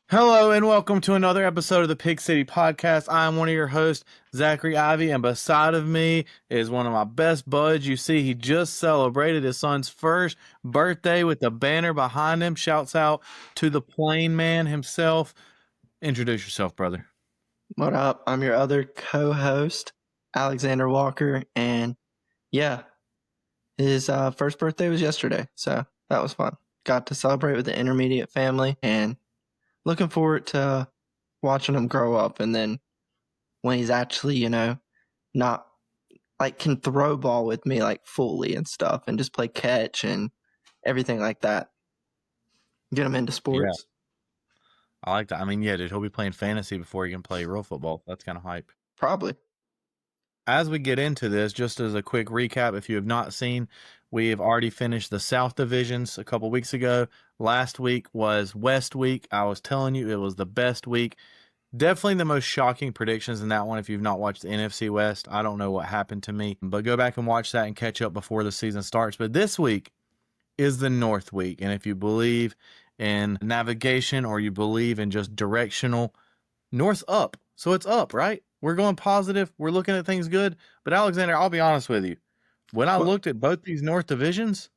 Hello and welcome to another episode of the Pig City Podcast. I'm one of your hosts, Zackery, Ivey, and beside of me is one of my best buds. You see, he just celebrated his son's first birthday with the banner behind him. Shouts out to the plain man himself. Introduce yourself, brother. What up? I'm your other co-host, Alexander Walker, and yeah, his first birthday was yesterday, so that was fun. Got to celebrate with the intermediate family, and looking forward to watching him grow up, and then when he's actually, not like can throw ball with me like fully and stuff, and just play catch and everything like that. Get him into sports. I like that. I mean, yeah, dude, he'll be playing fantasy before he can play real football. That's kind of hype. Probably. As we get into this, just as a quick recap, if you have not seen, we have already finished the South divisions a couple weeks ago. Last week was West week. I was telling you it was the best week. Definitely the most shocking predictions in that one. If you've not watched the NFC West, I don't know what happened to me, but go back and watch that and catch up before the season starts. But this week is the North week. And if you believe in navigation or you believe in just directional, North's up. So it's up, right? We're going positive. We're looking at things good. But Alexander, I'll be honest with you. When I looked at both these North divisions,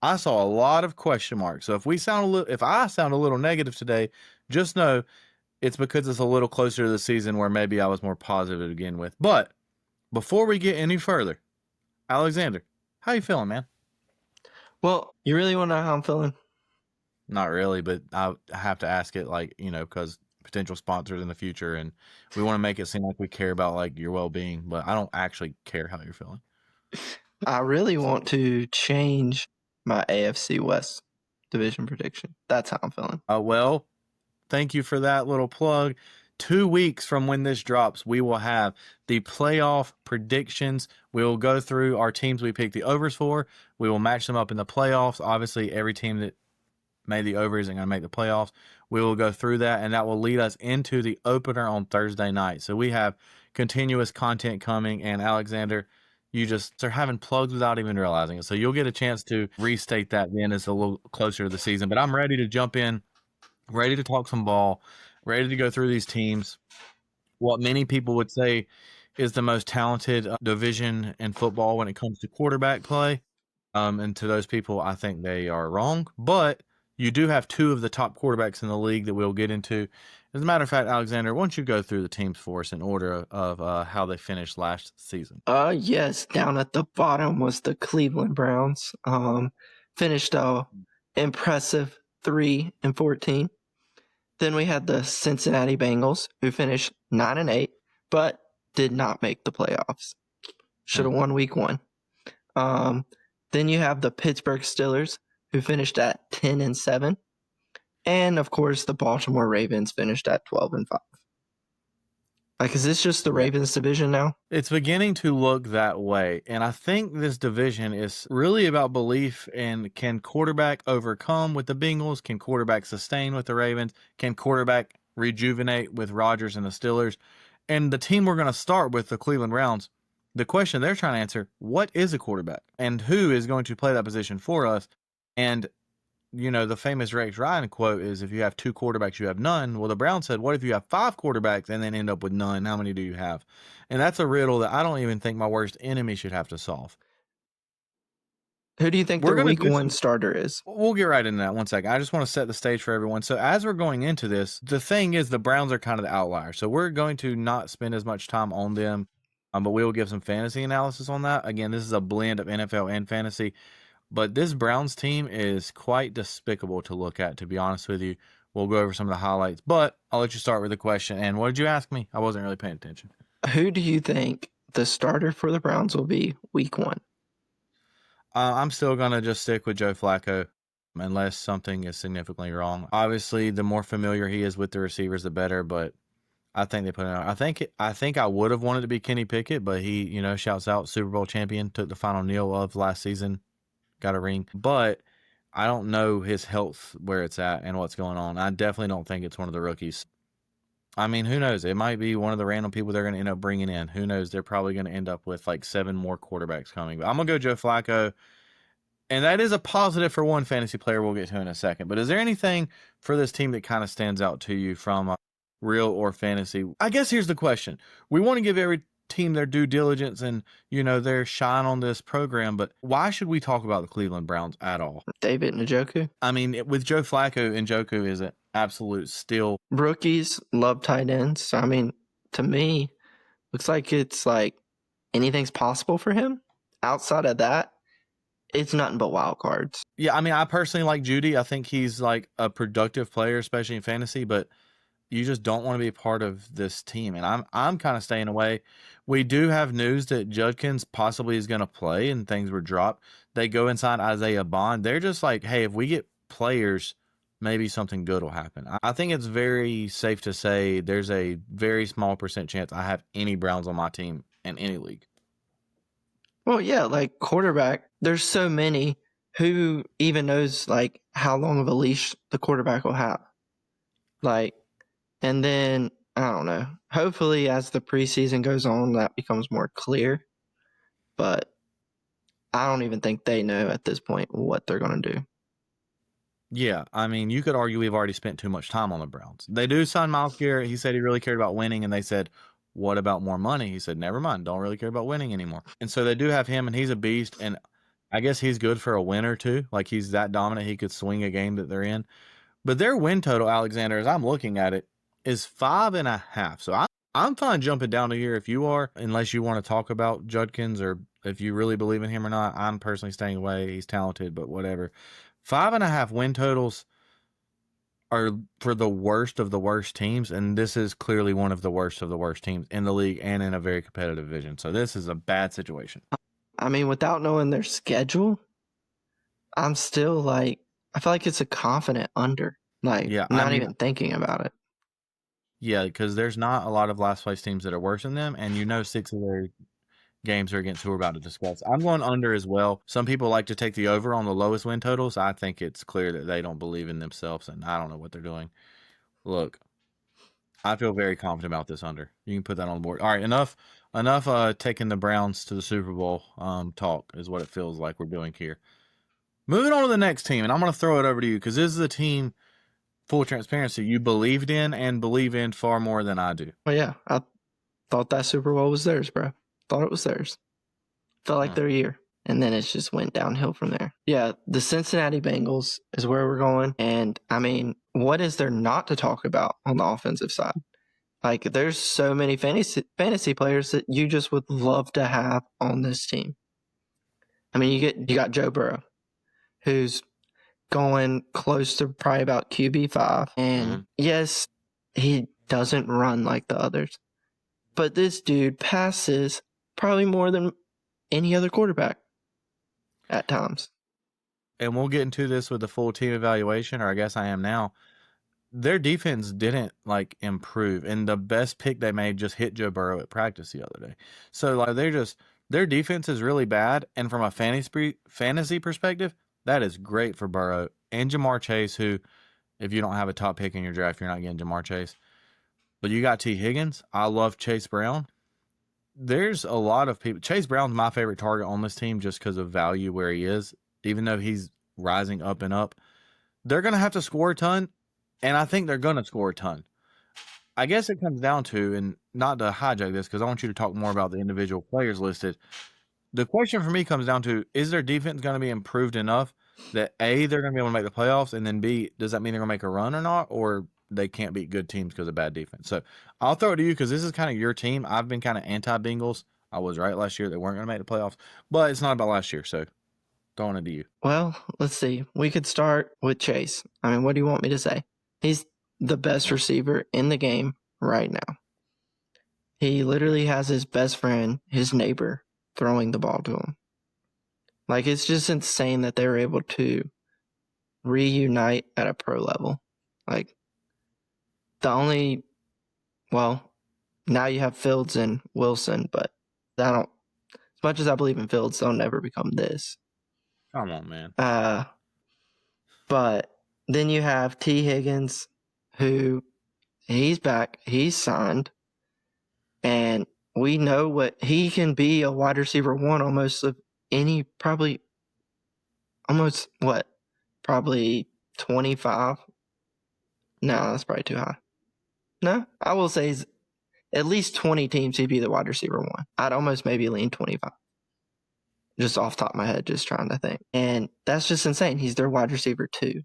I saw a lot of question marks. So if I sound a little negative today, just know it's because it's a little closer to the season where maybe I was more positive to begin with. But before we get any further, Alexander, how you feeling, man? Well, you really want to know how I'm feeling? Not really, but I have to ask it, because potential sponsors in the future, and we want to make it seem like we care about your well-being, but I don't actually care how you're feeling. I really want to change my AFC West division prediction. That's how I'm feeling. Well, thank you for that little plug. 2 weeks from when this drops, we will have the playoff predictions. We will go through our teams we picked the overs for. We will match them up in the playoffs. Obviously, every team that made the over isn't going to make the playoffs. We will go through that, and that will lead us into the opener on Thursday night. So we have continuous content coming, and Alexander, you just are having plugs without even realizing it. So you'll get a chance to restate that then as a little closer to the season. But I'm ready to jump in, ready to talk some ball, ready to go through these teams. What many people would say is the most talented division in football when it comes to quarterback play. And to those people, I think they are wrong. But you do have two of the top quarterbacks in the league that we'll get into. As a matter of fact, Alexander, why don't you go through the teams for us in order of how they finished last season? Yes, down at the bottom was the Cleveland Browns. Finished impressive 3-14. Then we had the Cincinnati Bengals, who finished 9-8, but did not make the playoffs. Should have won week 1. Then you have the Pittsburgh Steelers, who finished at 10-7. And, of course, the Baltimore Ravens finished at 12-5. Is this just the Ravens division now? It's beginning to look that way. And I think this division is really about belief in, can quarterback overcome with the Bengals? Can quarterback sustain with the Ravens? Can quarterback rejuvenate with Rodgers and the Steelers? And the team we're going to start with, the Cleveland Browns, the question they're trying to answer, what is a quarterback? And who is going to play that position for us? And, the famous Rex Ryan quote is, if you have 2 quarterbacks, you have none. Well, the Browns said, what if you have 5 quarterbacks and then end up with none? How many do you have? And that's a riddle that I don't even think my worst enemy should have to solve. Who do you think their week 1 starter is? We'll get right into that one second. I just want to set the stage for everyone. So as we're going into this, the thing is the Browns are kind of the outlier. So we're going to not spend as much time on them, but we will give some fantasy analysis on that. Again, this is a blend of NFL and fantasy. But this Browns team is quite despicable to look at, to be honest with you. We'll go over some of the highlights, but I'll let you start with the question. And what did you ask me? I wasn't really paying attention. Who do you think the starter for the Browns will be week 1? I'm still going to just stick with Joe Flacco unless something is significantly wrong. Obviously, the more familiar he is with the receivers, the better, but I think they put it out. I think I would have wanted to be Kenny Pickett, but he, shouts out Super Bowl champion, took the final kneel of last season. Got a ring, but I don't know his health, where it's at and what's going on. I definitely don't think it's one of the rookies. I mean, who knows? It might be one of the random people they're going to end up bringing in. Who knows? They're probably going to end up with 7 more quarterbacks coming. But I'm going to go Joe Flacco. And that is a positive for one fantasy player we'll get to in a second. But is there anything for this team that kind of stands out to you from real or fantasy? I guess here's the question. We want to give every team their due diligence and, their shine on this program, but why should we talk about the Cleveland Browns at all? David Njoku. I mean, with Joe Flacco, Njoku is an absolute steal. Rookies love tight ends. So, I mean, to me, looks like it's like anything's possible for him. Outside of that, it's nothing but wild cards. Yeah, I mean, I personally like Judy. I think he's like a productive player, especially in fantasy, but you just don't want to be a part of this team. And I'm kind of staying away. We do have news that Judkins possibly is going to play and things were dropped. They go inside Isaiah Bond. They're just like, hey, if we get players, maybe something good will happen. I think it's very safe to say there's a very small percent chance I have any Browns on my team in any league. Well, yeah, like quarterback, there's so many. Who even knows like how long of a leash the quarterback will have? Like, and then I don't know. Hopefully, as the preseason goes on, that becomes more clear. But I don't even think they know at this point what they're going to do. Yeah, I mean, you could argue we've already spent too much time on the Browns. They do sign Myles Garrett. He said he really cared about winning, and they said, what about more money? He said, never mind, don't really care about winning anymore. And so they do have him, and he's a beast, and I guess he's good for a win or two. Like, he's that dominant, he could swing a game that they're in. But their win total, Alexander, as I'm looking at it, is 5.5. So I'm fine jumping down to here if you are, unless you want to talk about Judkins or if you really believe in him or not. I'm personally staying away. He's talented, but whatever. 5.5 win totals are for the worst of the worst teams, and this is clearly one of the worst teams in the league and in a very competitive division. So this is a bad situation. I mean, without knowing their schedule, I'm still like, I feel like it's a confident under. Like, Yeah, not even thinking about it. Yeah, because there's not a lot of last place teams that are worse than them, and 6 of their games are against who we're about to discuss. I'm going under as well. Some people like to take the over on the lowest win totals. I think it's clear that they don't believe in themselves, and I don't know what they're doing. Look, I feel very confident about this under. You can put that on the board. All right, enough taking the Browns to the Super Bowl talk is what it feels like we're doing here. Moving on to the next team, and I'm going to throw it over to you because this is a team, full transparency, you believed in and believe in far more than I do. Well, yeah, I thought that Super Bowl was theirs, bro. Thought it was theirs. Felt like their year. And then it just went downhill from there. Yeah, the Cincinnati Bengals is where we're going. And, I mean, what is there not to talk about on the offensive side? Like, there's so many fantasy players that you just would love to have on this team. I mean, you got Joe Burrow, who's going close to probably about QB5. And, yes, he doesn't run like the others. But this dude passes probably more than any other quarterback at times. And we'll get into this with the full team evaluation, or I guess I am now. Their defense didn't improve, and the best pick they made just hit Joe Burrow at practice the other day. So their defense is really bad, and from a fantasy perspective, that is great for Burrow and Jamar Chase, who, if you don't have a top pick in your draft, you're not getting Jamar Chase. But you got T. Higgins. I love Chase Brown. There's a lot of people. Chase Brown's my favorite target on this team just because of value where he is, even though he's rising up and up. They're going to have to score a ton, and I think they're going to score a ton. I guess it comes down to, and not to hijack this because I want you to talk more about the individual players listed. The question for me comes down to, is their defense going to be improved enough that A, they're going to be able to make the playoffs, and then B, does that mean they're going to make a run or not, or they can't beat good teams because of bad defense? So I'll throw it to you because this is kind of your team. I've been kind of anti-Bengals. I was right last year. They weren't going to make the playoffs, but it's not about last year, so throwing it to you. Well, let's see. We could start with Chase. I mean, what do you want me to say? He's the best receiver in the game right now. He literally has his best friend, his neighbor, throwing the ball to him. Like, it's just insane that they were able to reunite at a pro level. Like, now you have Fields and Wilson, but as much as I believe in Fields, they'll never become this. Come on, man. But then you have T. Higgins, who he's back, he's signed, and we know what he can be, a wide receiver one almost of any, probably almost what? Probably 25. No, that's probably too high. No, I will say at least 20 teams he'd be the wide receiver one. I'd almost maybe lean 25. Just off the top of my head, just trying to think. And that's just insane. He's their wide receiver two.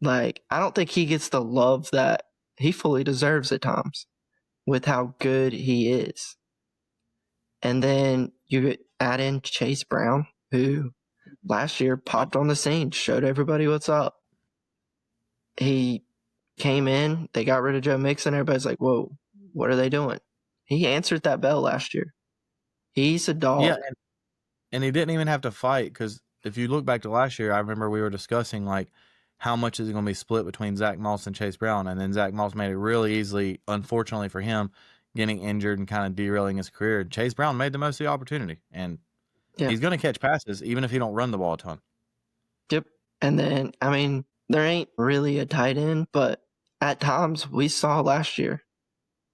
Like, I don't think he gets the love that he fully deserves at times with how good he is. And then you add in Chase Brown, who last year popped on the scene, showed everybody what's up. He came in, they got rid of Joe Mixon. Everybody's like, whoa, what are they doing? He answered that bell last year. He's a dog. Yeah, and he didn't even have to fight, because if you look back to last year, I remember we were discussing like how much is it going to be split between Zach Moss and Chase Brown, and then Zach Moss made it really easily, unfortunately for him, getting injured and kind of derailing his career. Chase Brown made the most of the opportunity, and he's going to catch passes even if he don't run the ball a ton. Yep. And then, I mean, there ain't really a tight end, but at times we saw last year,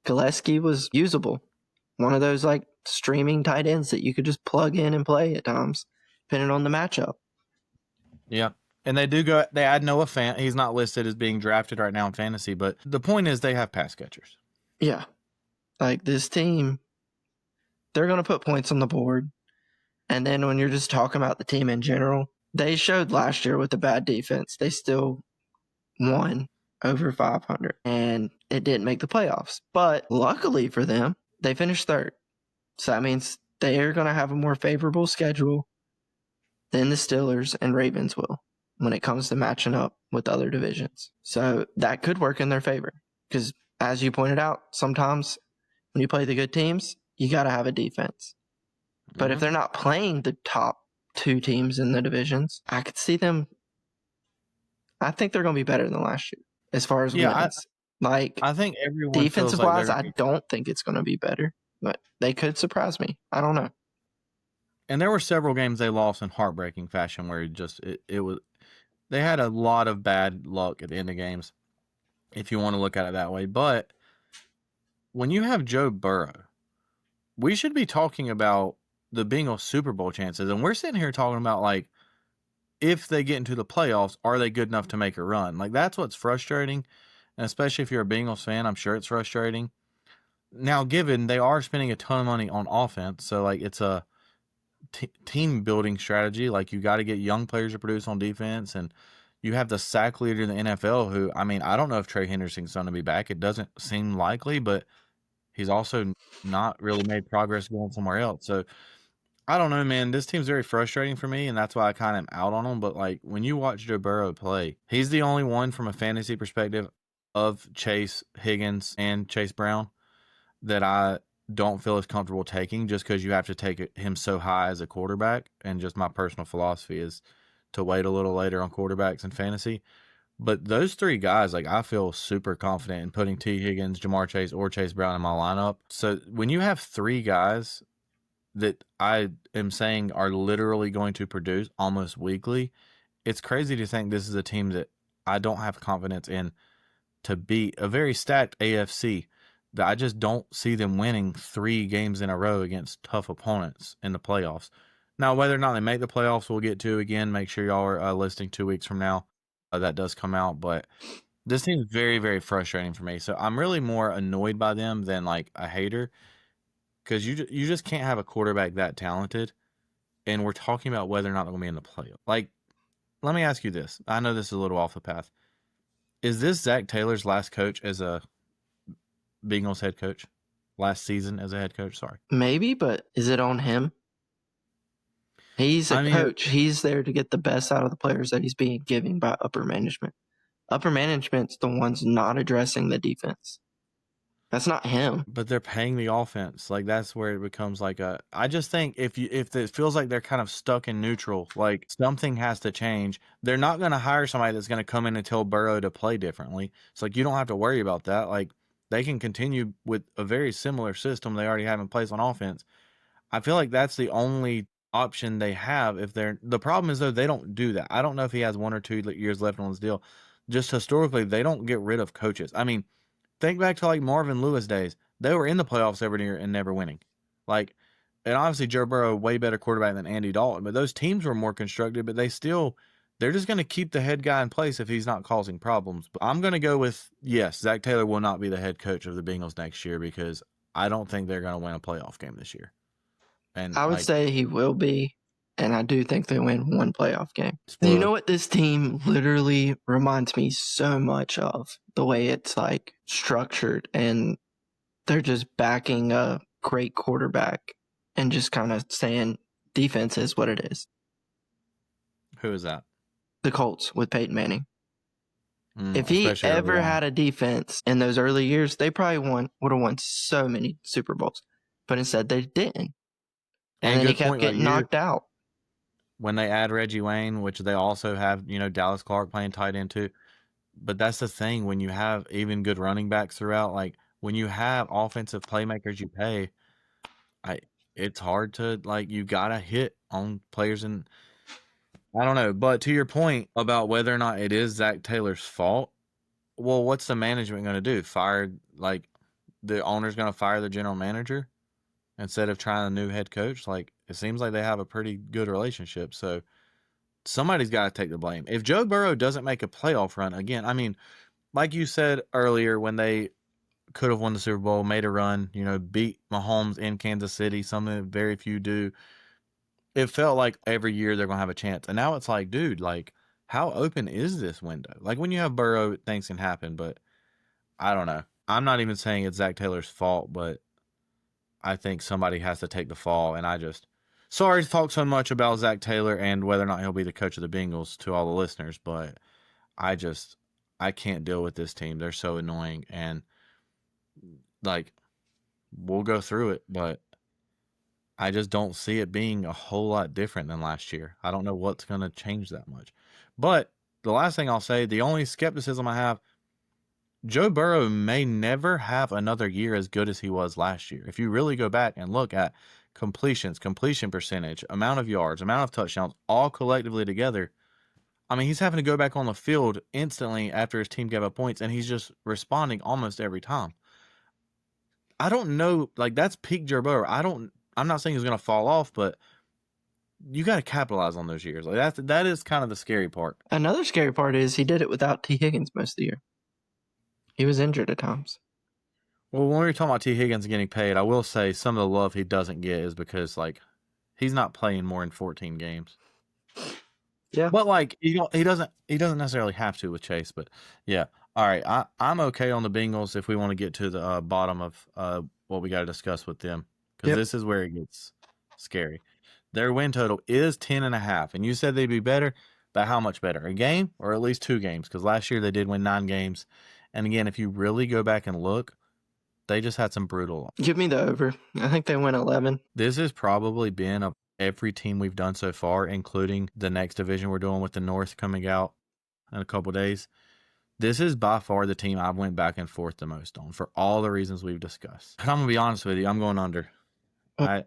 Gillespie was usable. One of those like streaming tight ends that you could just plug in and play at times, depending on the matchup. Yeah. And they add Noah Fant. He's not listed as being drafted right now in fantasy, but the point is they have pass catchers. Yeah. Like this team, they're going to put points on the board. And then when you're just talking about the team in general, they showed last year with the bad defense, they still won over 500 and it didn't make the playoffs. But luckily for them, they finished third. So that means they're going to have a more favorable schedule than the Steelers and Ravens will when it comes to matching up with other divisions. So that could work in their favor because, as you pointed out, sometimes when you play the good teams, you got to have a defense. But if they're not playing the top two teams in the divisions, I could see them. I think they're going to be better than last year as far as wins. I think everyone defensive wise, I don't think it's going to be better, but they could surprise me. I don't know. And there were several games they lost in heartbreaking fashion where it was they had a lot of bad luck at the end of games, if you want to look at it that way. But when you have Joe Burrow, we should be talking about the Bengals Super Bowl chances, and we're sitting here talking about like if they get into the playoffs, are they good enough to make a run? Like that's what's frustrating, and especially if you're a Bengals fan, I'm sure it's frustrating. Now, given they are spending a ton of money on offense, so like it's a team building strategy. Like you got to get young players to produce on defense, and you have the sack leader in the NFL. Who I mean, I don't know if Trey Henderson's going to be back. It doesn't seem likely, but he's also not really made progress going somewhere else. So I don't know, man. This team's very frustrating for me, and that's why I kind of am out on them. But like when you watch Joe Burrow play, he's the only one from a fantasy perspective of Chase, Higgins, and Chase Brown that I don't feel as comfortable taking, just because you have to take him so high as a quarterback. And just my personal philosophy is to wait a little later on quarterbacks in fantasy. But those three guys, like I feel super confident in putting T. Higgins, Jamar Chase, or Chase Brown in my lineup. So when you have three guys that I am saying are literally going to produce almost weekly, it's crazy to think this is a team that I don't have confidence in to beat a very stacked AFC. That I just don't see them winning 3 games in a row against tough opponents in the playoffs. Now, whether or not they make the playoffs, we'll get to again. Make sure y'all are listening 2 weeks from now. That does come out, but this team is very, very frustrating for me. So I'm really more annoyed by them than like a hater, because you just can't have a quarterback that talented, and we're talking about whether or not they're going to be in the playoff. Like, let me ask you this. I know this is a little off the path. Is this Zach Taylor's last coach as a Bengals head coach? Last season as a head coach? Sorry. Maybe, but is it on him? He's a coach. He's there to get the best out of the players that he's being given by upper management. Upper management's the ones not addressing the defense. That's not him. But they're paying the offense. Like that's where it becomes like a. I just think if it feels like they're kind of stuck in neutral, like something has to change. They're not going to hire somebody that's going to come in and tell Burrow to play differently. It's like you don't have to worry about that. Like they can continue with a very similar system they already have in place on offense. I feel like that's the only option they have. If they're the problem is though they don't do that. I don't know if he has 1 or 2 years left on his deal. Just historically, they don't get rid of coaches. I mean, think back to like Marvin Lewis days. They were in the playoffs every year and never winning. Like and obviously Joe Burrow, way better quarterback than Andy Dalton, but those teams were more constructed, but they're just going to keep the head guy in place if he's not causing problems. But I'm going to go with, yes, Zach Taylor will not be the head coach of the Bengals next year because I don't think they're going to win a playoff game this year. And I would say he will be, and I do think they win one playoff game. You know what this team literally reminds me so much of? The way it's like structured, and they're just backing a great quarterback and just kind of saying defense is what it is. Who is that? The Colts with Peyton Manning. If he ever had a defense in those early years, they probably would have won so many Super Bowls. But instead, they didn't. And then he kept getting knocked out. When they add Reggie Wayne, which they also have, Dallas Clark playing tight end too. But that's the thing, when you have even good running backs throughout, like when you have offensive playmakers you pay, it's hard to, like, you got to hit on players. And I don't know. But to your point about whether or not it is Zach Taylor's fault, well, what's the management going to do? The owner's going to fire the general manager instead of trying a new head coach? Like, it seems like they have a pretty good relationship. So somebody's got to take the blame. If Joe Burrow doesn't make a playoff run again, I mean, like you said earlier, when they could have won the Super Bowl, made a run, beat Mahomes in Kansas City, something that very few do. It felt like every year they're going to have a chance. And now it's like, dude, like, how open is this window? Like, when you have Burrow, things can happen, but I don't know. I'm not even saying it's Zach Taylor's fault, but I think somebody has to take the fall. And sorry to talk so much about Zach Taylor and whether or not he'll be the coach of the Bengals to all the listeners, but I can't deal with this team. They're so annoying. And, like, we'll go through it, but I just don't see it being a whole lot different than last year. I don't know what's going to change that much. But the last thing I'll say, the only skepticism I have, Joe Burrow may never have another year as good as he was last year. If you really go back and look at completions, completion percentage, amount of yards, amount of touchdowns, all collectively together, I mean, he's having to go back on the field instantly after his team gave up points, and he's just responding almost every time. I don't know, like, that's peak Joe Burrow. I'm not saying he's going to fall off, but you got to capitalize on those years. Like, that is kind of the scary part. Another scary part is he did it without T. Higgins most of the year. He was injured at times. Well, when we were talking about T. Higgins getting paid, I will say some of the love he doesn't get is because, like, he's not playing more than 14 games. Yeah. But, like, he doesn't necessarily have to with Chase. But, yeah. All right. I'm okay on the Bengals if we want to get to the bottom of what we got to discuss with them. Because this is where it gets scary. Their win total is 10.5. And you said they'd be better. But how much better? A game or at least 2 games? Because last year they did win 9 games. And again, if you really go back and look, they just had some brutal. Give me the over. I think they win 11. This has probably been of every team we've done so far, including the next division we're doing with the North coming out in a couple days. This is by far the team I've went back and forth the most on for all the reasons we've discussed. But I'm going to be honest with you. I'm going under. I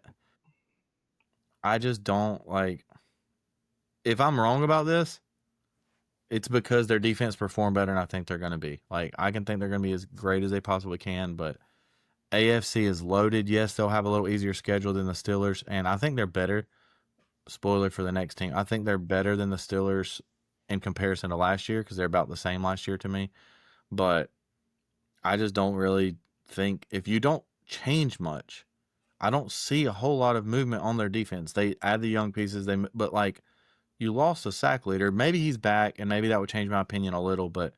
just don't like. If I'm wrong about this, it's because their defense performed better than I think they're going to be. Like, I can think they're going to be as great as they possibly can, but AFC is loaded. Yes, they'll have a little easier schedule than the Steelers, and I think they're better. Spoiler for the next team. I think they're better than the Steelers in comparison to last year because they're about the same last year to me. But I just don't really think, if you don't change much, I don't see a whole lot of movement on their defense. They add the young pieces, but like, you lost a sack leader. Maybe he's back, and maybe that would change my opinion a little, but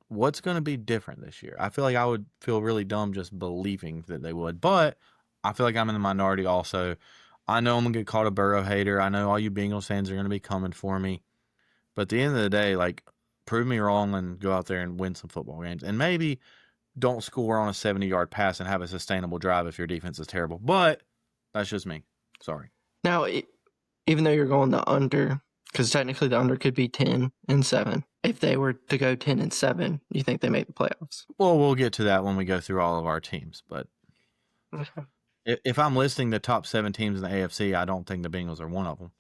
what's going to be different this year? I feel like I would feel really dumb just believing that they would, but I feel like I'm in the minority also. I know I'm going to get called a Burrow hater. I know all you Bengals fans are going to be coming for me, but at the end of the day, like, prove me wrong and go out there and win some football games, and maybe don't score on a 70-yard pass and have a sustainable drive if your defense is terrible, but that's just me. Sorry. Now, even though you're going the under, because technically the under could be 10-7. If they were to go 10-7, you think they make the playoffs? Well, we'll get to that when we go through all of our teams. But if I'm listing the top 7 teams in the AFC, I don't think the Bengals are one of them.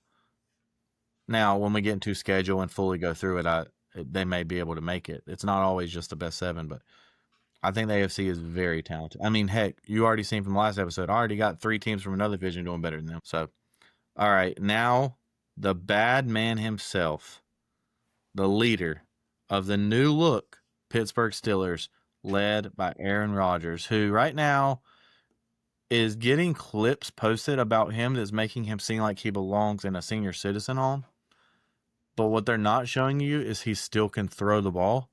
Now, when we get into schedule and fully go through it, they may be able to make it. It's not always just the best 7, but I think the AFC is very talented. I mean, heck, you already seen from the last episode, I already got 3 teams from another division doing better than them. So, all right, now the bad man himself, the leader of the new look Pittsburgh Steelers, led by Aaron Rodgers, who right now is getting clips posted about him that's making him seem like he belongs in a senior citizen home. But what they're not showing you is he still can throw the ball.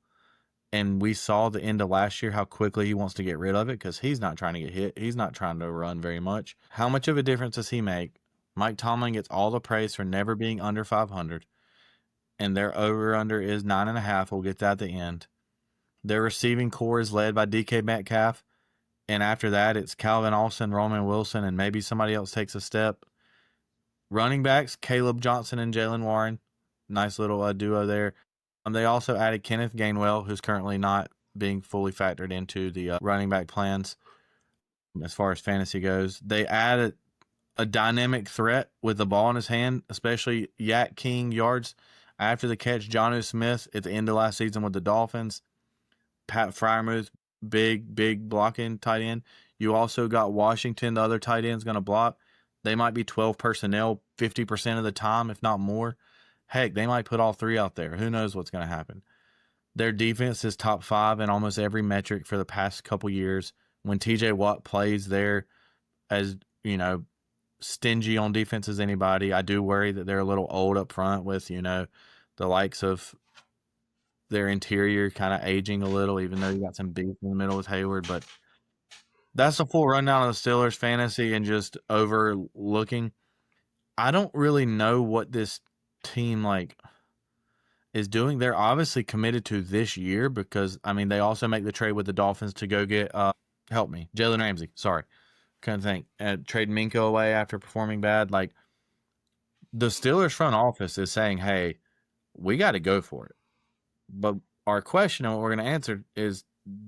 And we saw the end of last year how quickly he wants to get rid of it because he's not trying to get hit. He's not trying to run very much. How much of a difference does he make? Mike Tomlin gets all the praise for never being under 500. And their over-under is 9.5. We'll get that at the end. Their receiving core is led by DK Metcalf. And after that, it's Calvin Austin, Roman Wilson, and maybe somebody else takes a step. Running backs, Caleb Johnson and Jalen Warren. Nice little duo there. They also added Kenneth Gainwell, who's currently not being fully factored into the running back plans as far as fantasy goes. They added a dynamic threat with the ball in his hand, especially Yak King yards after the catch, Jonnu Smith at the end of last season with the Dolphins. Pat Freiermuth, big blocking tight end. You also got Washington, the other tight end's going to block. They might be 12 personnel 50% of the time, if not more. Heck, they might put all 3 out there. Who knows what's going to happen? Their defense is top 5 in almost every metric for the past couple years. When TJ Watt plays there as, stingy on defense as anybody, I do worry that they're a little old up front with, the likes of their interior kind of aging a little, even though you got some beef in the middle with Hayward. But that's a full rundown of the Steelers fantasy and just overlooking. I don't really know what this team is doing. They're obviously committed to this year because they also make the trade with the Dolphins to go get Jalen Ramsey. Sorry, couldn't think. Trade Minko away after performing bad. The Steelers front office is saying, "Hey, we got to go for it." But our question and what we're going to answer is,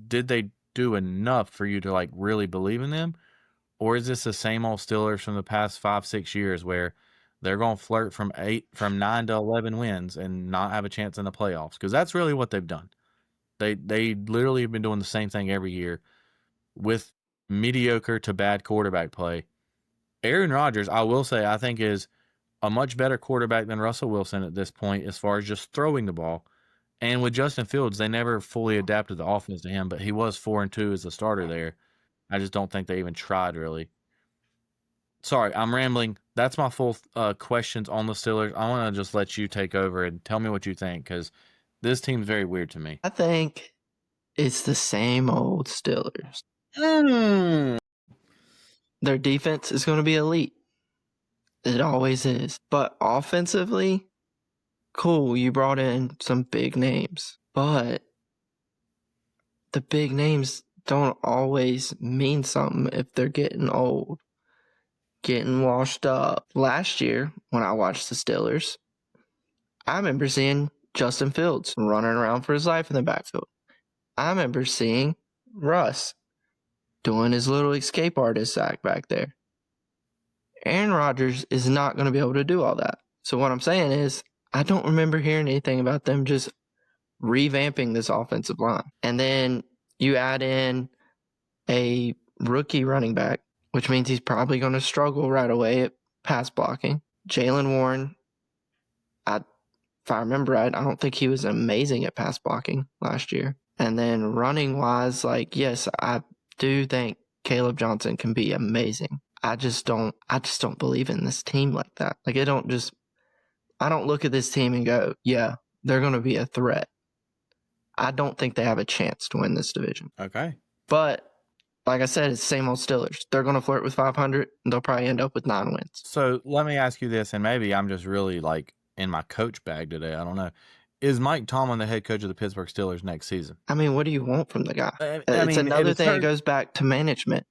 did they do enough for you to really believe in them, or is this the same old Steelers from the past 5-6 years where they're going to flirt from 9 to 11 wins and not have a chance in the playoffs? Because that's really what they've done. They literally have been doing the same thing every year with mediocre to bad quarterback play. Aaron Rodgers, I will say, I think is a much better quarterback than Russell Wilson at this point as far as just throwing the ball. And with Justin Fields, they never fully adapted the offense to him, but he was 4-2 as a starter there. I just don't think they even tried really. Sorry, I'm rambling. That's my full questions on the Steelers. I want to just let you take over and tell me what you think because this team's very weird to me. I think it's the same old Steelers. Their defense is going to be elite. It always is. But offensively, cool, you brought in some big names. But the big names don't always mean something if they're getting old, getting washed up. Last year, when I watched the Steelers, I remember seeing Justin Fields running around for his life in the backfield. I remember seeing Russ doing his little escape artist act back there. Aaron Rodgers is not going to be able to do all that. So what I'm saying is, I don't remember hearing anything about them just revamping this offensive line. And then you add in a rookie running back, which means he's probably going to struggle right away at pass blocking. Jalen Warren, if I remember right, I don't think he was amazing at pass blocking last year. And then running wise, yes, I do think Caleb Johnson can be amazing. I just don't believe in this team like that. I don't look at this team and go, yeah, they're going to be a threat. I don't think they have a chance to win this division. Okay. But like I said, it's the same old Steelers. They're going to flirt with 500, and they'll probably end up with 9 wins. So let me ask you this, and maybe I'm just really in my coach bag today. I don't know. Is Mike Tomlin the head coach of the Pittsburgh Steelers next season? What do you want from the guy? It's another thing that goes back to management.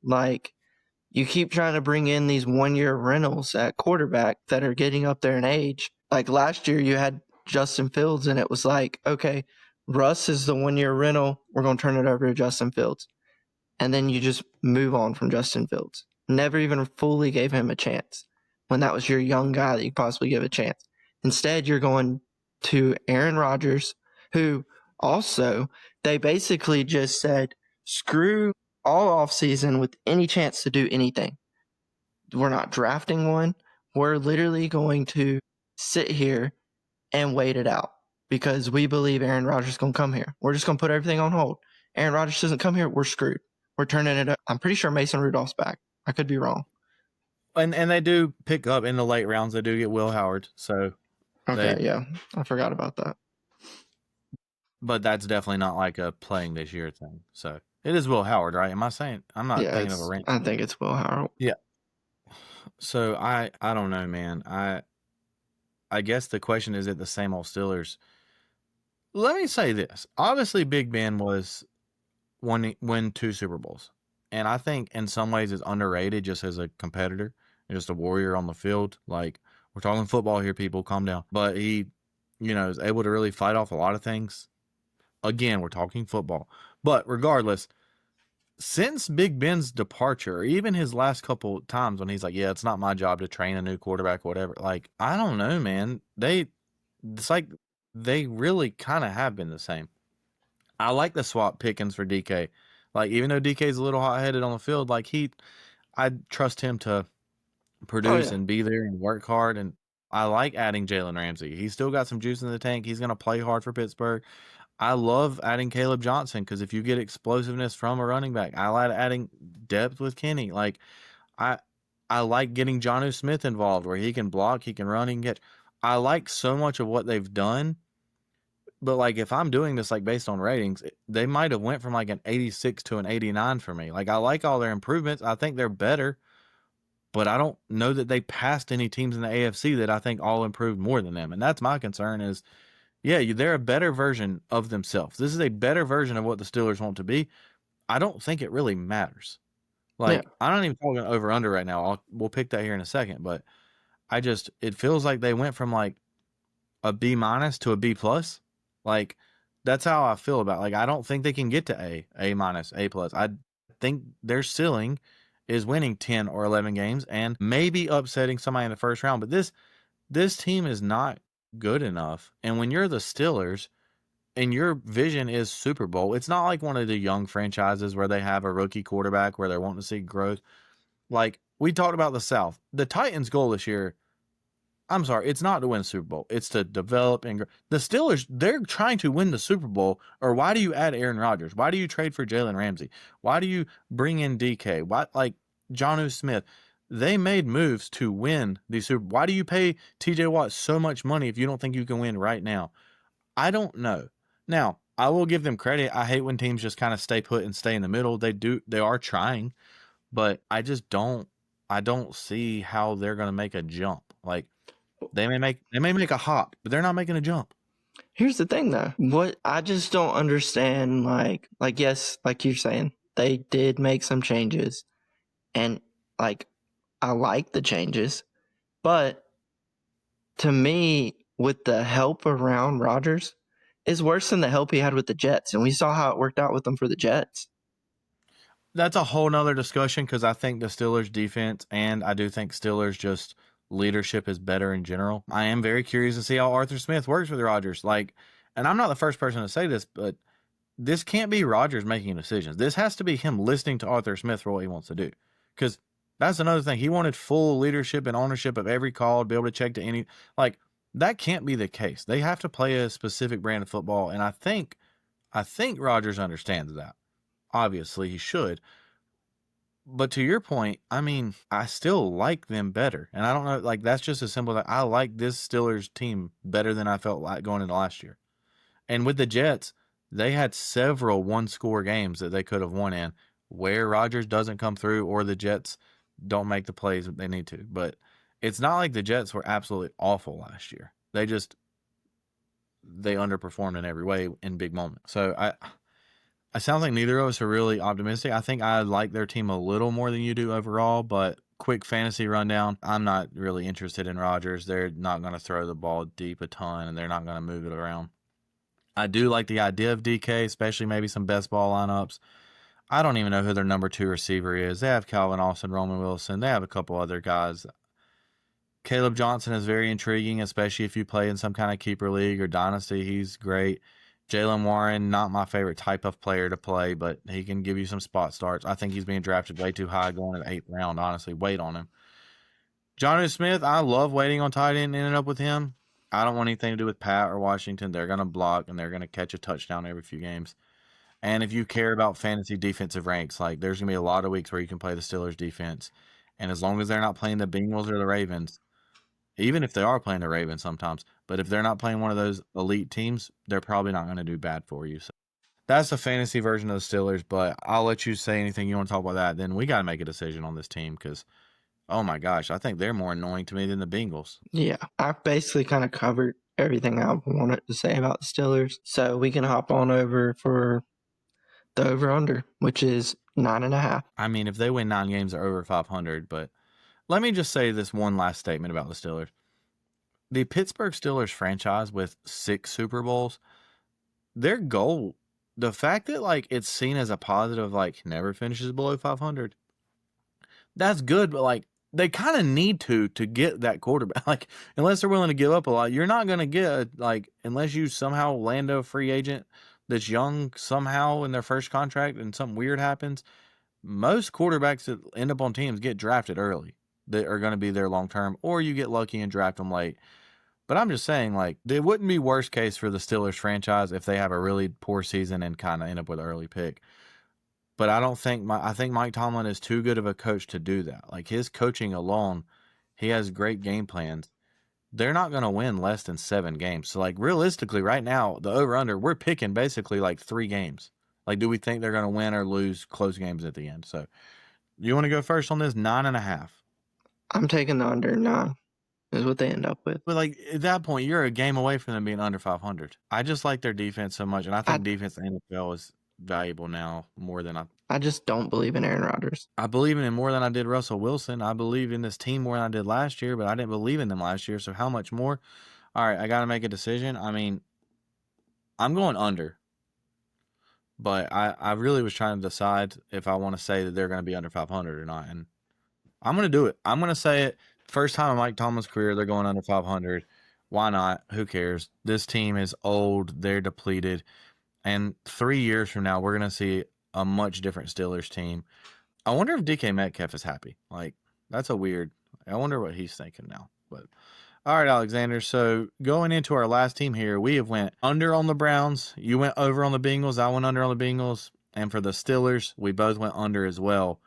You keep trying to bring in these 1-year rentals at quarterback that are getting up there in age. Last year, you had Justin Fields, and it was okay, Russ is the 1-year rental. We're going to turn it over to Justin Fields. And then you just move on from Justin Fields. Never even fully gave him a chance when that was your young guy that you could possibly give a chance. Instead, you're going to Aaron Rodgers, who also, they basically just said, screw all offseason with any chance to do anything. We're not drafting one. We're literally going to sit here and wait it out because we believe Aaron Rodgers is going to come here. We're just going to put everything on hold. Aaron Rodgers doesn't come here, we're screwed. We're turning it up. I'm pretty sure Mason Rudolph's back. I could be wrong. And they do pick up in the late rounds. They do get Will Howard. So okay, yeah. I forgot about that. But that's definitely not like a playing this year thing. So it is Will Howard, right? Am I saying? I'm not thinking of a rank. I think it's Will Howard. Yeah. So I don't know, man. I guess the question is it the same old Steelers? Let me say this. Obviously, Big Ben win 2 Super Bowls. And I think in some ways it's underrated just as a competitor, just a warrior on the field. Like, we're talking football here, people. Calm down. But he, is able to really fight off a lot of things. Again, we're talking football. But regardless, since Big Ben's departure, or even his last couple times when he's like, yeah, it's not my job to train a new quarterback or whatever. Like, I don't know, man. It's like they really kind of have been the same. I like the swap Pickens for DK. Like, even though DK's a little hot-headed on the field, like I trust him to produce and be there and work hard. And I like adding Jalen Ramsey. He's still got some juice in the tank. He's going to play hard for Pittsburgh. I love adding Caleb Johnson because if you get explosiveness from a running back, I like adding depth with Kenny. Like, I like getting Jonnu Smith involved where he can block, he can run, he can catch. I like so much of what they've done. But, like, if I'm doing this, like, based on ratings, they might have went from, like, an 86 to an 89 for me. Like, I like all their improvements. I think they're better. But I don't know that they passed any teams in the AFC that I think all improved more than them. And that's my concern is, yeah, they're a better version of themselves. This is a better version of what the Steelers want to be. I don't think it really matters. Like, I'm not even talking over-under right now. We'll pick that here in a second. But it feels like they went from, like, a B- to a B+. Like, that's how I feel about it. Like, I don't think they can get to A-, A+. I think their ceiling is winning 10 or 11 games and maybe upsetting somebody in the first round. But this team is not good enough. And when you're the Steelers and your vision is Super Bowl, it's not like one of the young franchises where they have a rookie quarterback where they're wanting to see growth. Like, we talked about the South. The Titans' goal this year, I'm sorry, it's not to win the Super Bowl. It's to develop and grow. The Steelers, they're trying to win the Super Bowl, or why do you add Aaron Rodgers? Why do you trade for Jalen Ramsey? Why do you bring in DK? Why, like, Jonnu Smith? They made moves to win the Super Bowl. Why do you pay TJ Watt so much money if you don't think you can win right now? I don't know. Now, I will give them credit. I hate when teams just kind of stay put and stay in the middle. They are trying, but I don't see how they're going to make a jump. Like, they may make a hop, but they're not making a jump. Here's the thing, though. What I just don't understand, like yes, like you're saying, they did make some changes, and like I like the changes, but to me, with the help around Rodgers, is worse than the help he had with the Jets, and we saw how it worked out with them for the Jets. That's a whole nother discussion because I think the Steelers defense and I do think Steelers just leadership is better in general. I am very curious to see how Arthur Smith works with Rodgers. Like, and I'm not the first person to say this, but this can't be Rodgers making decisions. This has to be him listening to Arthur Smith for what he wants to do. Because that's another thing. He wanted full leadership and ownership of every call, to be able to check to any, like, that can't be the case. They have to play a specific brand of football. And I think Rodgers understands that. Obviously, he should. But to your point, I mean, I still like them better. And I don't know, like, that's just as simple as I like this Steelers team better than I felt like going into last year. And with the Jets, they had several one-score games that they could have won in where Rodgers doesn't come through or the Jets don't make the plays that they need to. But it's not like the Jets were absolutely awful last year. They underperformed in every way in big moments. So it sounds like neither of us are really optimistic. I think I like their team a little more than you do overall, but quick fantasy rundown. I'm not really interested in Rodgers. They're not going to throw the ball deep a ton, and they're not going to move it around. I do like the idea of DK, especially maybe some best ball lineups. I don't even know who their number 2 receiver is. They have Calvin Austin, Roman Wilson. They have a couple other guys. Caleb Johnson is very intriguing, especially if you play in some kind of keeper league or dynasty. He's great. Jalen Warren, not my favorite type of player to play, but he can give you some spot starts. I think he's being drafted way too high going in the 8th round, honestly. Wait on him. Jonnu Smith, I love waiting on tight end and ended up with him. I don't want anything to do with Pat or Washington. They're going to block and they're going to catch a touchdown every few games. And if you care about fantasy defensive ranks, like there's going to be a lot of weeks where you can play the Steelers defense. And as long as they're not playing the Bengals or the Ravens, even if they are playing the Ravens sometimes, but if they're not playing one of those elite teams, they're probably not going to do bad for you. So that's the fantasy version of the Steelers, but I'll let you say anything you want to talk about that. Then we got to make a decision on this team because, oh my gosh, I think they're more annoying to me than the Bengals. Yeah, I basically kind of covered everything I wanted to say about the Steelers. So we can hop on over for the over-under, which is 9.5. I mean, if they win 9 games, they're over 500, but let me just say this one last statement about the Steelers. The Pittsburgh Steelers franchise with 6 Super Bowls, their goal, the fact that like it's seen as a positive, like never finishes below 500, that's good, but like they kind of need to get that quarterback. Like unless they're willing to give up a lot, you're not going to get like unless you somehow land a free agent that's young somehow in their first contract and something weird happens. Most quarterbacks that end up on teams get drafted early that are going to be there long term, or you get lucky and draft them late. But I'm just saying, like, it wouldn't be worst case for the Steelers franchise if they have a really poor season and kind of end up with an early pick. But I don't think I think Mike Tomlin is too good of a coach to do that. Like his coaching alone, he has great game plans. They're not going to win less than 7 games. So like realistically, right now, the over under, we're picking basically like 3 games. Like, do we think they're going to win or lose close games at the end? So, you want to go first on this? 9.5. I'm taking the under 9 is what they end up with. But like at that point, you're a game away from them being under 500. I just like their defense so much, and I think defense in the NFL is valuable now more than I just don't believe in Aaron Rodgers. I believe in him more than I did Russell Wilson. I believe in this team more than I did last year, but I didn't believe in them last year. So how much more? All right, I got to make a decision. I mean, I'm going under. But I really was trying to decide if I want to say that they're going to be under 500 or not. And I'm going to do it. I'm going to say it. First time in Mike Tomlin's career, they're going under 500. Why not? Who cares? This team is old. They're depleted. And 3 years from now, we're going to see a much different Steelers team. I wonder if DK Metcalf is happy. Like, that's a weird. I wonder what he's thinking now. But all right, Alexander. So going into our last team here, we have went under on the Browns. You went over on the Bengals. I went under on the Bengals. And for the Steelers, we both went under as well,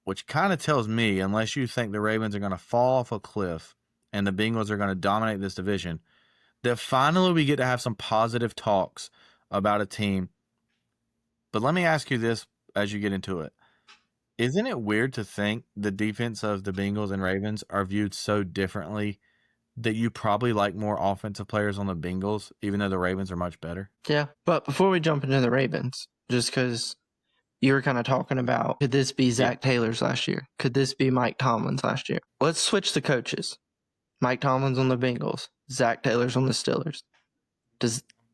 which kind of tells me, unless you think the Ravens are going to fall off a cliff and the Bengals are going to dominate this division, that finally we get to have some positive talks about a team. But let me ask you this as you get into it. Isn't it weird to think the defense of the Bengals and Ravens are viewed so differently that you probably like more offensive players on the Bengals, even though the Ravens are much better? Yeah, but before we jump into the Ravens, just because you were kind of talking about, could this be Zach Taylor's last year? Could this be Mike Tomlin's last year? Let's switch the coaches. Mike Tomlin's on the Bengals. Zach Taylor's on the Steelers.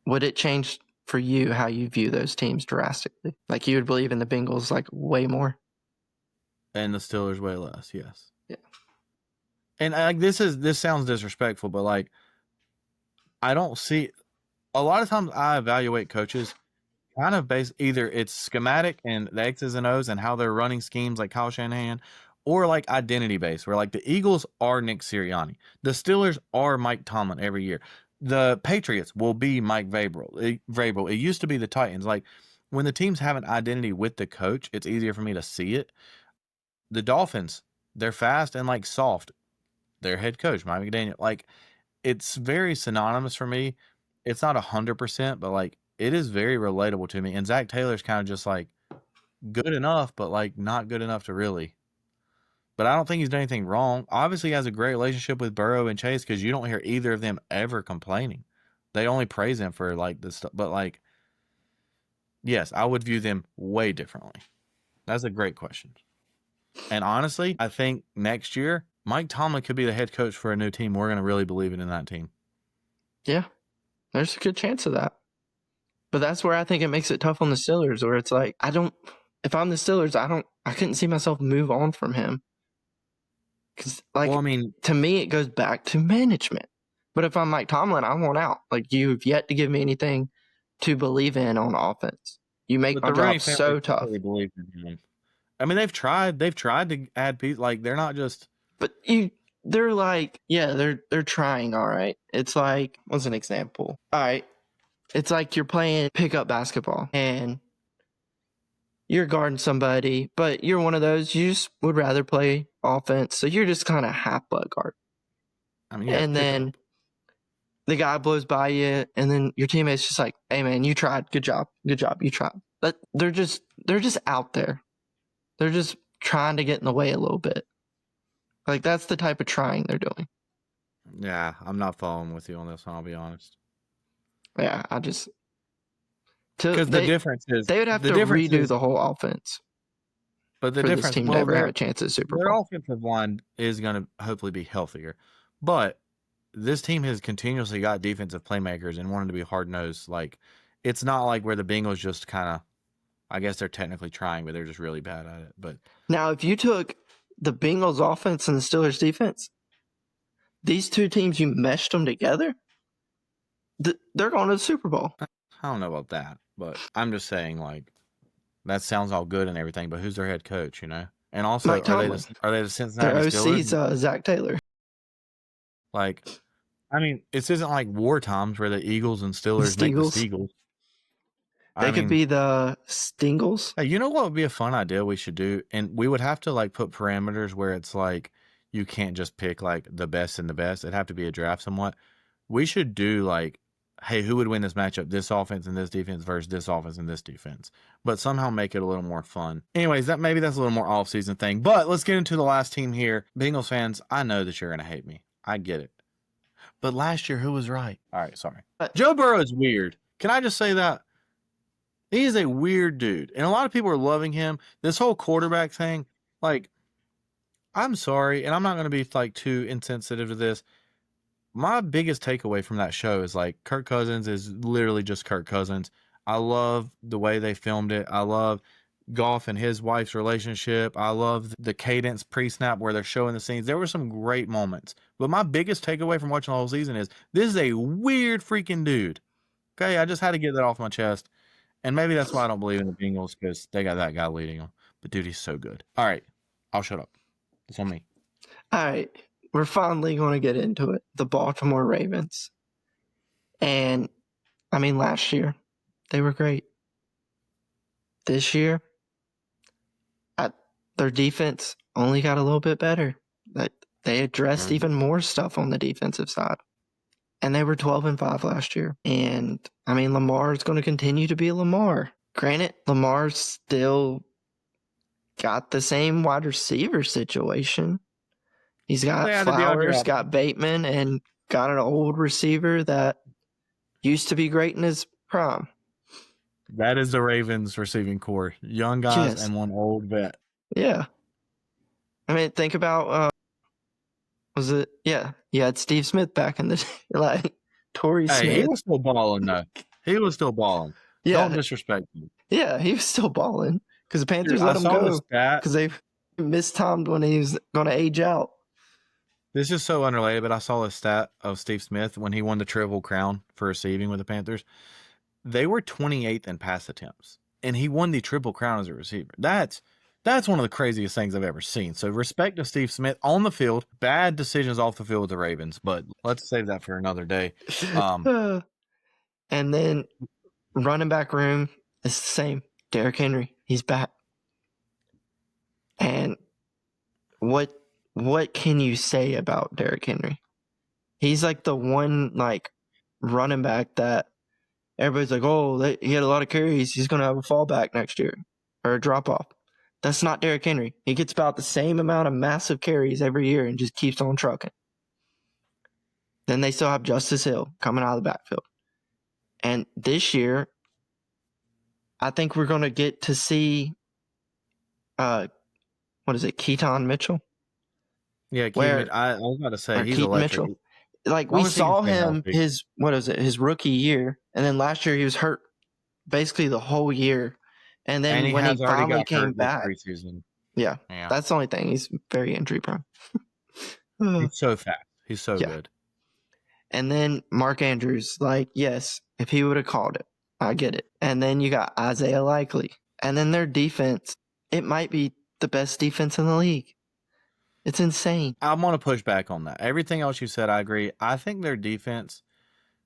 Would it change for you how you view those teams drastically? Like you would believe in the Bengals like way more? And the Steelers way less, yes. Yeah. And like this sounds disrespectful, but like I don't see a lot of times I evaluate coaches kind of based either it's schematic and the X's and O's and how they're running schemes like Kyle Shanahan, or like identity based, where like the Eagles are Nick Sirianni, the Steelers are Mike Tomlin every year, the Patriots will be Mike Vrabel. It used to be the Titans. Like when the teams have an identity with the coach, it's easier for me to see it. The Dolphins, they're fast and like soft. Their head coach, Mike McDaniel, like it's very synonymous for me. It's not 100%, but like it is very relatable to me. And Zach Taylor's kind of just like good enough, but like not good enough to really. But I don't think he's done anything wrong. Obviously, he has a great relationship with Burrow and Chase because you don't hear either of them ever complaining. They only praise him for like this stuff. But like, yes, I would view them way differently. That's a great question. And honestly, I think next year, Mike Tomlin could be the head coach for a new team. We're going to really believe in that team. Yeah, there's a good chance of that. But that's where I think it makes it tough on the Steelers, where it's like, if I'm the Steelers, I couldn't see myself move on from him. Because, like, well, I mean, to me, it goes back to management. But if I'm Mike Tomlin, I want out. Like, you've yet to give me anything to believe in on offense. You make But my the Rooney job family so tough. really believes in him. I mean, they've tried to add people. Like, they're not just. But they're like, yeah, they're trying. All right. It's like, what's an example? All right. It's like you're playing pickup basketball and you're guarding somebody, but you're one of those, you just would rather play offense. So you're just kind of half butt guard. I mean, yeah, And then the guy blows by you, and then your teammate's just like, hey, man, you tried. Good job. Good job. You tried. But they're just out there. They're just trying to get in the way a little bit. Like, that's the type of trying they're doing. Yeah, I'm not following with you on this one, I'll be honest. Yeah, I just... Because the difference is... They would have to redo the whole offense. But the for difference... this team to ever have a chance at Super Bowl. Their offensive line is going to hopefully be healthier. But this team has continuously got defensive playmakers and wanted to be hard-nosed. Like, it's not like where the Bengals just kind of... I guess they're technically trying, but they're just really bad at it. But now, if you took the Bengals offense and the Steelers defense, these two teams, you meshed them together, they're going to the Super Bowl. I don't know about that, but I'm just saying, like, that sounds all good and everything, but who's their head coach, you know? And also, are they the Cincinnati Steelers? Their OC's Zach Taylor. Like, I mean, this isn't like war times where the Eagles and Steelers make the Steagles. They could be the Stingles. Hey, you know what would be a fun idea we should do? And we would have to, like, put parameters where it's like you can't just pick, like, the best and the best. It'd have to be a draft somewhat. We should do, like, hey, who would win this matchup? This offense and this defense versus this offense and this defense. But somehow make it a little more fun. Anyways, maybe that's a little more off-season thing. But let's get into the last team here. Bengals fans, I know that you're going to hate me. I get it. But last year, who was right? All right, sorry. Joe Burrow is weird. Can I just say that? He is a weird dude. And a lot of people are loving him. This whole quarterback thing, like, I'm sorry, and I'm not going to be, like, too insensitive to this. My biggest takeaway from that show is, like, Kirk Cousins is literally just Kirk Cousins. I love the way they filmed it. I love Goff and his wife's relationship. I love the cadence pre-snap where they're showing the scenes. There were some great moments. But my biggest takeaway from watching the whole season is this is a weird freaking dude. Okay, I just had to get that off my chest. And maybe that's why I don't believe in the Bengals, because they got that guy leading them. But, dude, he's so good. All right, I'll shut up. It's on me. All right, we're finally going to get into it. The Baltimore Ravens. And, I mean, last year, they were great. This year, their defense only got a little bit better. They addressed even more stuff on the defensive side. And they were 12-5 last year. And, I mean, Lamar is going to continue to be Lamar. Granted, Lamar's still got the same wide receiver situation. He's got Flowers, got Bateman, and got an old receiver that used to be great in his prime. That is the Ravens receiving core. Young guys and one old vet. Yeah. I mean, think about... was it? Yeah. You had Steve Smith back in the day. Like, Torrey Smith. He was still balling, though. He was still balling. Yeah. Don't disrespect him. Yeah, he was still balling. Because the Panthers let him go. Because they mistimed when he was going to age out. This is so unrelated, but I saw a stat of Steve Smith when he won the Triple Crown for receiving with the Panthers. They were 28th in pass attempts. And he won the Triple Crown as a receiver. That's one of the craziest things I've ever seen. So respect to Steve Smith on the field. Bad decisions off the field with the Ravens, but let's save that for another day. And then running back room is the same. Derrick Henry, he's back. And what can you say about Derrick Henry? He's like the one like running back that everybody's like, oh, he had a lot of carries. He's going to have a fallback next year or a drop off. That's not Derrick Henry. He gets about the same amount of massive carries every year and just keeps on trucking. Then they still have Justice Hill coming out of the backfield. And this year, I think we're going to get to see, Keaton Mitchell? Yeah, I was about to say, he's electric. Mitchell. Like, we saw him his rookie year, and then last year he was hurt basically the whole year. And then when he finally came back, yeah, that's the only thing. He's very injury prone. He's so fast. He's so good. And then Mark Andrews, like, yes, if he would have called it, I get it. And then you got Isaiah Likely. And then their defense, it might be the best defense in the league. It's insane. I'm going to push back on that. Everything else you said, I agree. I think their defense.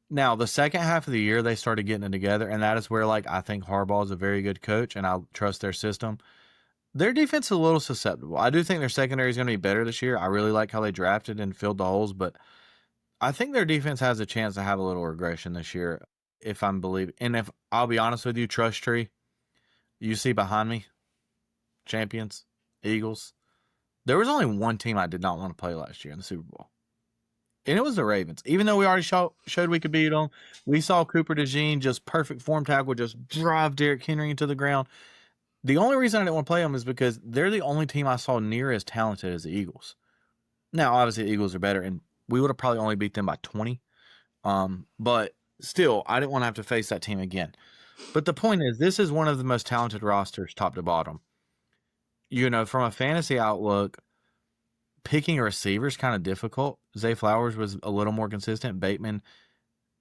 Now, the second half of the year, they started getting it together, and that is where, like, I think Harbaugh is a very good coach, and I trust their system. Their defense is a little susceptible. I do think their secondary is going to be better this year. I really like how they drafted and filled the holes, but I think their defense has a chance to have a little regression this year, if I'm believing. And if I'll be honest with you, Trust Tree, you see behind me, champions, Eagles. There was only one team I did not want to play last year in the Super Bowl. And it was the Ravens. Even though we already showed we could beat them, we saw Cooper DeJean just perfect form tackle, just drive Derrick Henry into the ground. The only reason I didn't want to play them is because they're the only team I saw near as talented as the Eagles. Now, obviously, the Eagles are better, and we would have probably only beat them by 20. But still, I didn't want to have to face that team again. But the point is, this is one of the most talented rosters top to bottom. You know, from a fantasy outlook, picking a receiver is kind of difficult. Zay Flowers was a little more consistent. Bateman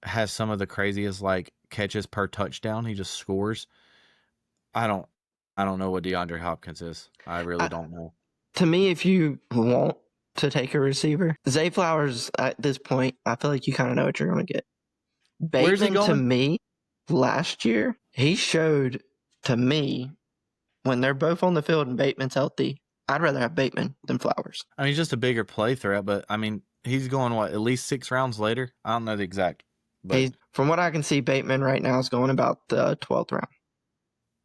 has some of the craziest like catches per touchdown. He just scores. I don't know what DeAndre Hopkins is. I really don't know. To me, if you want to take a receiver, Zay Flowers at this point, I feel like you kind of know what you're going to get. Where's he Bateman, to going? me, last year, he showed to me when they're both on the field and Bateman's healthy, I'd rather have Bateman than Flowers. I mean, he's just a bigger play threat, but I mean, he's going what, at least 6 rounds later? I don't know the exact. But from what I can see, Bateman right now is going about the 12th round.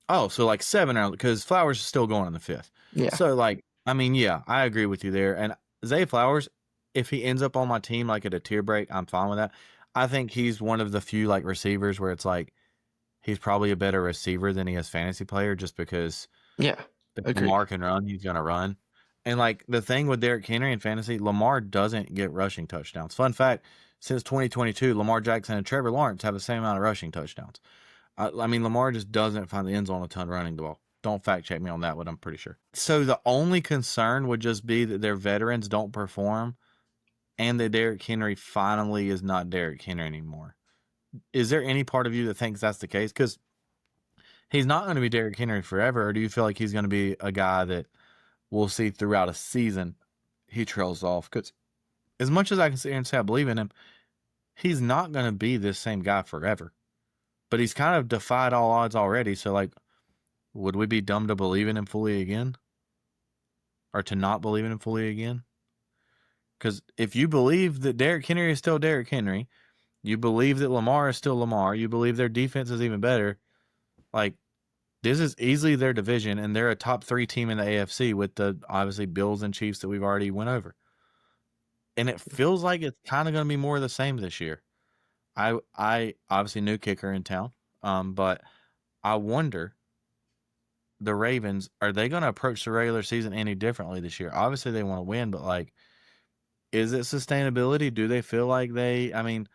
Oh, so like 7 rounds, because Flowers is still going in the 5th. Yeah. So like, I mean, yeah, I agree with you there. And Zay Flowers, if he ends up on my team like at a tier break, I'm fine with that. I think he's one of the few like receivers where it's like he's probably a better receiver than he is fantasy player, just because Yeah. if Lamar can run, he's gonna run. And like the thing with Derrick Henry in fantasy, Lamar doesn't get rushing touchdowns. Fun fact: since 2022, Lamar Jackson and Trevor Lawrence have the same amount of rushing touchdowns. I mean, Lamar just doesn't find the end zone a ton running the ball. Don't fact check me on that one, I'm pretty sure. So the only concern would just be that their veterans don't perform and that Derrick Henry finally is not Derrick Henry anymore. Is there any part of you that thinks that's the case? Because he's not going to be Derrick Henry forever, or do you feel like he's going to be a guy that we'll see throughout a season he trails off? Because as much as I can sit here and say I believe in him, he's not going to be this same guy forever. But he's kind of defied all odds already. So, like, would we be dumb to believe in him fully again? Or to not believe in him fully again? Because if you believe that Derrick Henry is still Derrick Henry, you believe that Lamar is still Lamar, you believe their defense is even better, like, this is easily their division, and they're a top 3 team in the AFC with the, obviously, Bills and Chiefs that we've already went over. And it feels like it's kind of going to be more of the same this year. I obviously new kicker in town, but I wonder, the Ravens, are they going to approach the regular season any differently this year? Obviously, they want to win, but, like, is it sustainability? Do they feel like I mean,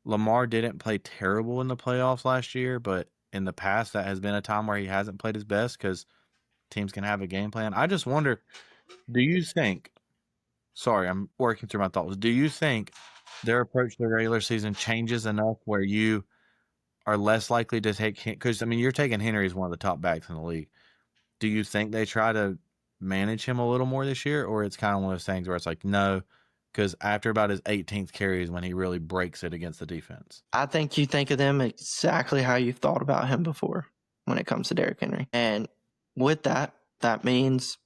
Lamar didn't play terrible in the playoffs last year, but in the past, that has been a time where he hasn't played his best because teams can have a game plan. I just wonder, do you think, sorry, I'm working through my thoughts. Do you think their approach to the regular season changes enough where you are less likely to take, because, I mean, you're taking Henry as one of the top backs in the league. Do you think they try to manage him a little more this year, or it's kind of one of those things where it's like, no, because after about his 18th carry is when he really breaks it against the defense? I think you think of them exactly how you've thought about him before when it comes to Derrick Henry. And with that, that means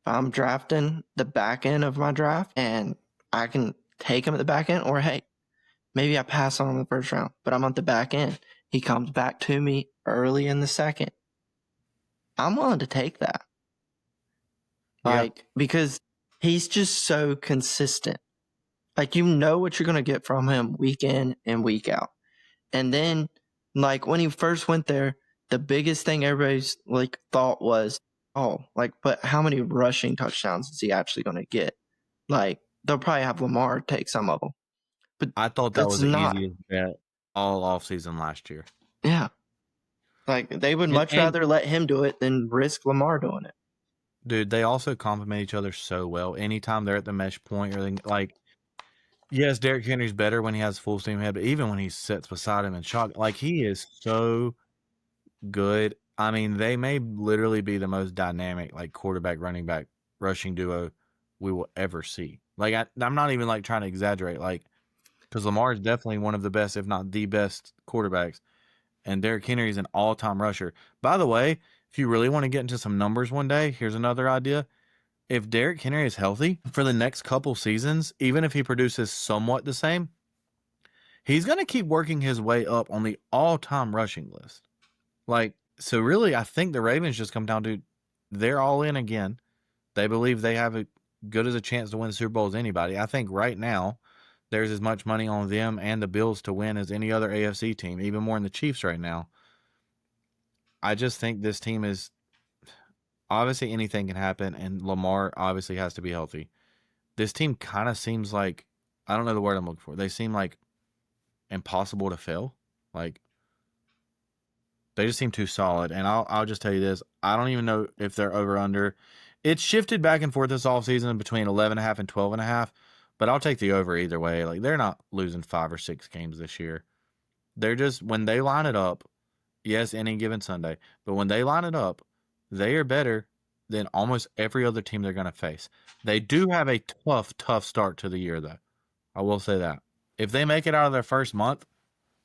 if I'm drafting the back end of my draft and I can take him at the back end, or hey, maybe I pass on him in the first round, but I'm at the back end. He comes back to me early in the second. I'm willing to take that. Because he's just so consistent. Like, you know what you're going to get from him week in and week out. And then, like, when he first went there, the biggest thing everybody's, like, thought was, oh, like, but how many rushing touchdowns is he actually going to get? Like, they'll probably have Lamar take some of them. But I thought that was the easiest bet all offseason last year. Yeah. Like, they would much rather let him do it than risk Lamar doing it. Dude, they also complement each other so well. Anytime they're at the mesh point, or like, yes, Derrick Henry's better when he has full steam ahead, but even when he sits beside him in shock, like, he is so good. I mean, they may literally be the most dynamic, like, quarterback, running back, rushing duo we will ever see. Like, I'm not even, like, trying to exaggerate, like, because Lamar is definitely one of the best, if not the best quarterbacks, and Derrick Henry is an all-time rusher. By the way, if you really want to get into some numbers one day, here's another idea. If Derrick Henry is healthy for the next couple seasons, even if he produces somewhat the same, he's going to keep working his way up on the all-time rushing list. Like, so really, I think the Ravens just come down to they're all in again. They believe they have as good as a chance to win the Super Bowl as anybody. I think right now there's as much money on them and the Bills to win as any other AFC team, even more than the Chiefs right now. I just think this team is obviously anything can happen, and Lamar obviously has to be healthy. This team kind of seems like, I don't know the word I'm looking for. They seem like impossible to fail. Like, they just seem too solid. And I'll just tell you this. I don't even know if they're over under. It's shifted back and forth this offseason between 11.5 and 12.5, but I'll take the over either way. Like, they're not losing 5 or 6 games this year. They're just, when they line it up, yes, any given Sunday, but when they line it up, they are better than almost every other team they're going to face. They do have a tough start to the year, though. I will say that. If they make it out of their first month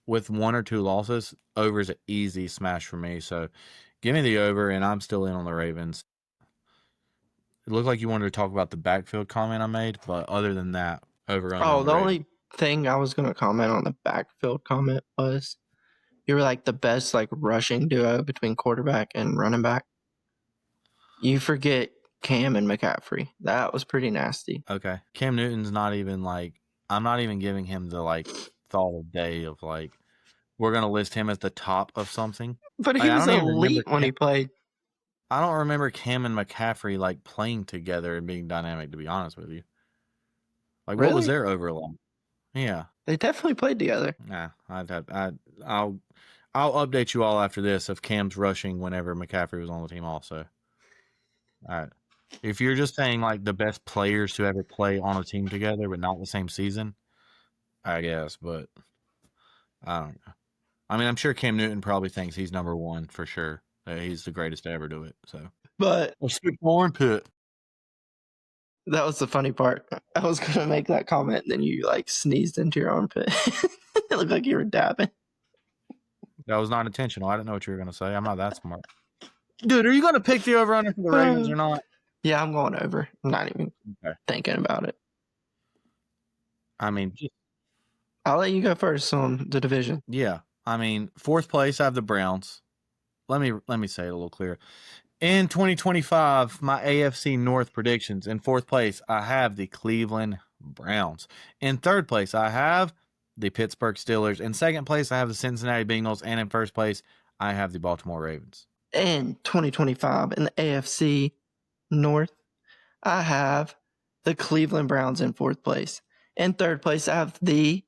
with 1 or 2 losses, over is an easy smash for me. So give me the over, and I'm still in on the Ravens. It looked like you wanted to talk about the backfield comment I made, but other than that, over under. Oh, the only thing I was going to comment on the backfield comment was you were like the best like rushing duo between quarterback and running back. You forget Cam and McCaffrey. That was pretty nasty. Okay. Cam Newton's not even like, I'm not even giving him the like thought of day of like, we're going to list him as the top of something. But he was elite when he played. I don't remember Cam and McCaffrey like playing together and being dynamic, to be honest with you. Like, Really? what was their overlap? Yeah. They definitely played together. Nah, I'll update you all after this of Cam's rushing whenever McCaffrey was on the team also. All right. If you're just saying like the best players to ever play on a team together but not the same season, I guess, but I don't know. I mean, I'm sure Cam Newton probably thinks he's number 1 for sure. He's the greatest to ever do it. So, but armpit. That was the funny part. I was gonna make that comment, then you like sneezed into your armpit. It looked like you were dabbing. That was not intentional. I didn't know what you were gonna say. I'm not that smart. Dude, are you gonna pick the over under for the Ravens or not? Yeah, I'm going over. I'm not even thinking about it. I mean, I'll let you go first on the division. Yeah. I mean, 4th place I have the Browns. Let me say it a little clearer. In 2025, my AFC North predictions. In 4th place, I have the Cleveland Browns. In 3rd place, I have the Pittsburgh Steelers. In 2nd place, I have the Cincinnati Bengals. And in 1st place, I have the Baltimore Ravens. In 2025, in the AFC North, I have the Cleveland Browns in 4th place. In 3rd place, I have the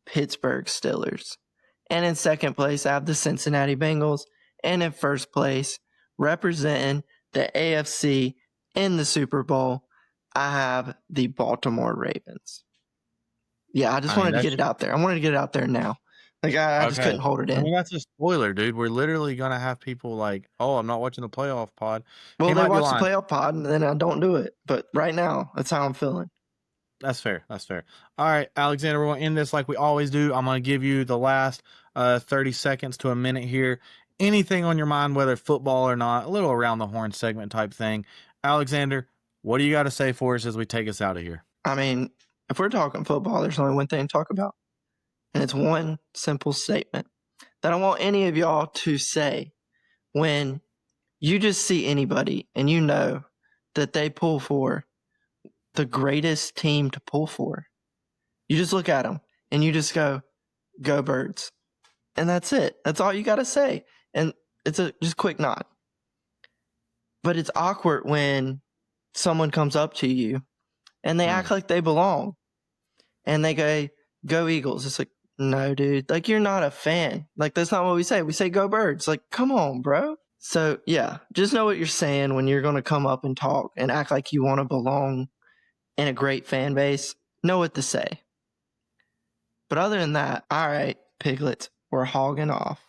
Pittsburgh Steelers. And in 2nd place, I have the Cincinnati Bengals. And in 1st place, representing the AFC in the Super Bowl, I have the Baltimore Ravens. Yeah, I just wanted to get it out there. I wanted to get it out there now. Like, I just couldn't hold it in. I mean, that's a spoiler, dude. We're literally going to have people like, oh, I'm not watching the playoff pod. Well, they watch the playoff pod, and then I don't do it. But right now, that's how I'm feeling. That's fair. That's fair. All right, Alexander, we're going to end this like we always do. I'm going to give you the last 30 seconds to a minute here. Anything on your mind, whether football or not, a little around the horn segment type thing. Alexander, what do you got to say for us as we take us out of here? I mean, if we're talking football, there's only one thing to talk about. And it's one simple statement that I want any of y'all to say when you just see anybody and you know that they pull for the greatest team to pull for. You just look at them and you just go Birds. And that's it. That's all you got to say. And it's a just quick nod. But it's awkward when someone comes up to you and they act like they belong. And they go Eagles. It's like, no, dude. Like, you're not a fan. Like, that's not what we say. We say go Birds. Like, come on, bro. So, yeah, just know what you're saying when you're going to come up and talk and act like you want to belong in a great fan base. Know what to say. But other than that, all right, Piglets, we're hogging off.